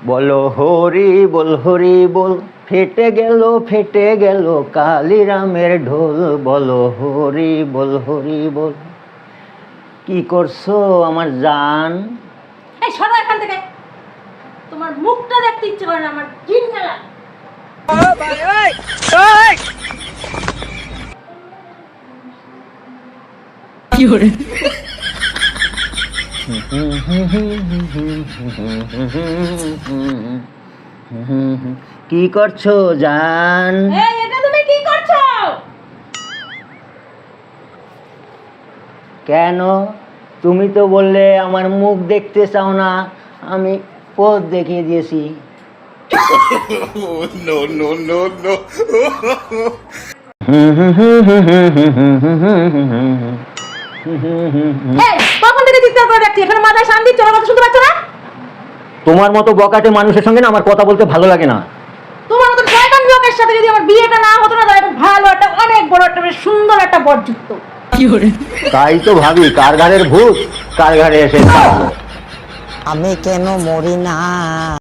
বলো হরি বল, ফেটে গেল কালিরামের ঢোল। বলো হরি বল। কি করছো আমার জান? এই সরো এখান থেকে, তোমার মুখটা দেখতে ইচ্ছে করে না আমার, ঘৃণা লাগে। কি করে? কি করছো জান? এই এটা তুমি কি করছো? কেন? তুমি তো বললে আমার মুখ দেখতে চাও না, আমি পথ দেখিয়ে দিয়েছি। এই কখন থেকে চিৎকার করে যাচ্ছি, এখানে মাথায় শান্তি চলো, কথা শুনতে পাচ্ছ না? তোমার মতো বকাটে মানুষের সঙ্গে না আমার কথা বলতে ভালো লাগে না। তোমার মতো শয়তান লোকের সাথে যদি আমার বিয়েটা না হতো না, তাহলে একটা ভালো একটা অনেক বড় একটা বেশ সুন্দর একটা বর জুটতো। কি করে? তাই তো ভাবি, কার ঘাড়ের ভূত কার ঘাড়ে এসে থাকলো। আমি কেন মরি না?